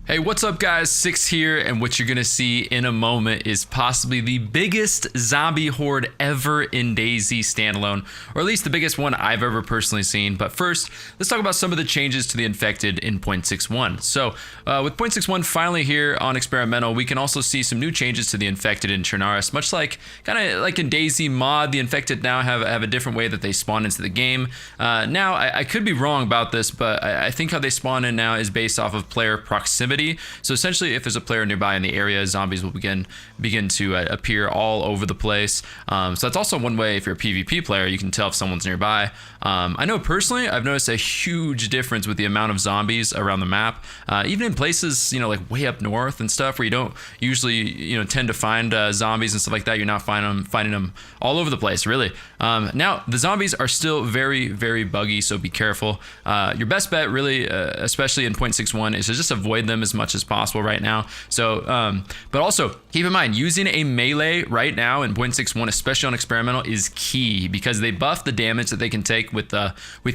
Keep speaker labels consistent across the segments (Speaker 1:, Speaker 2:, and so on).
Speaker 1: Hey, what's up guys? Six here, and what you're gonna see in a moment is possibly the biggest zombie horde ever in DayZ Standalone, or at least the biggest one I've ever personally seen. But first, let's talk about some of the changes to the infected in 0.61. So with 0.61 finally here on experimental, we can also see some new changes to the infected in Chernarus, much like kind of like in DayZ mod. The infected now have a different way that they spawn into the game. Now I could be wrong about this, but I think how they spawn in now is based off of player proximity. So essentially, if there's a player nearby in the area, zombies will begin to appear all over the place. So that's also one way, if you're a PvP player, you can tell if someone's nearby. I know personally, I've noticed a huge difference with the amount of zombies around the map, even in places, like way up north and stuff, where you don't usually, tend to find zombies and stuff like that. You're not finding them all over the place, really. Now, the zombies are still very, very buggy, so be careful. Your best bet, really, especially in 0.61, is to just avoid them as much as possible right now. So, but also keep in mind, using a melee right now in 0.61, especially on experimental, is key because they buff the damage that they can take with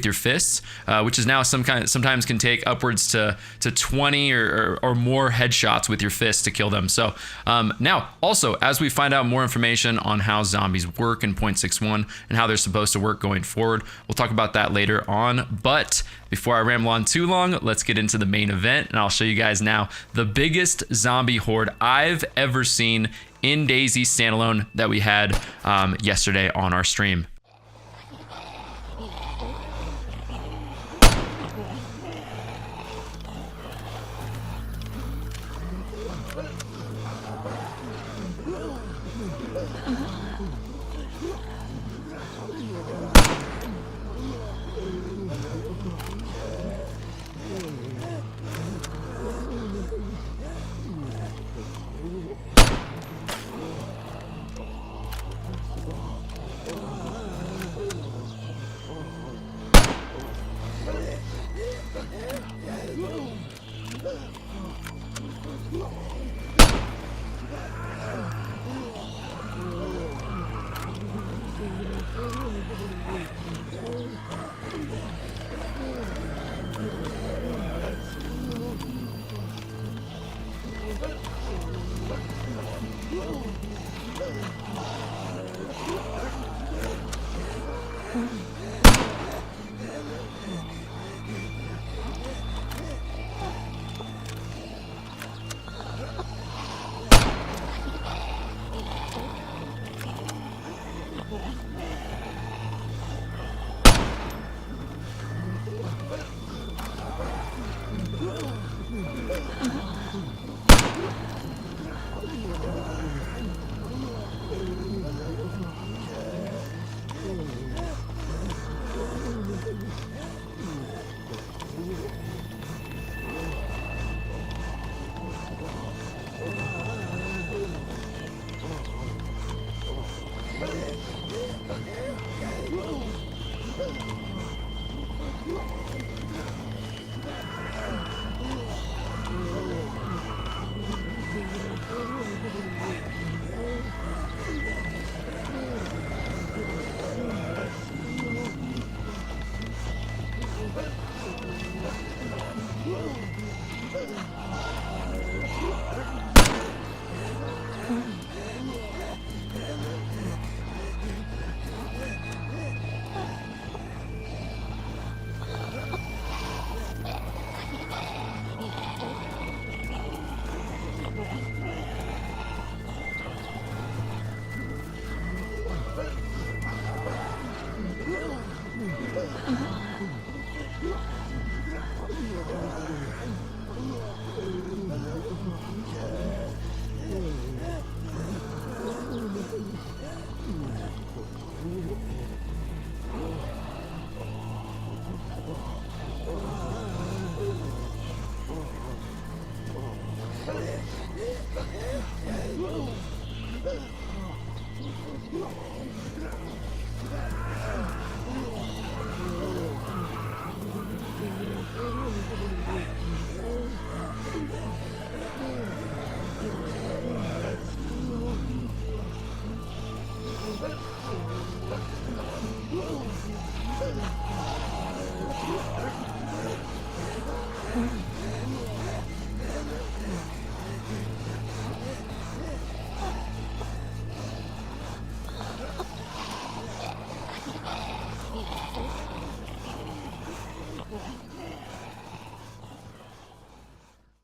Speaker 1: your fists, which is now sometimes can take upwards to 20 or more headshots with your fists to kill them. So now, also, as we find out more information on how zombies work in 0.61 and how they're supposed to work going forward, we'll talk about that later on. But before I ramble on too long, let's get into the main event, and I'll show you guys now the biggest zombie horde I've ever seen in DayZ Standalone that we had yesterday on our stream.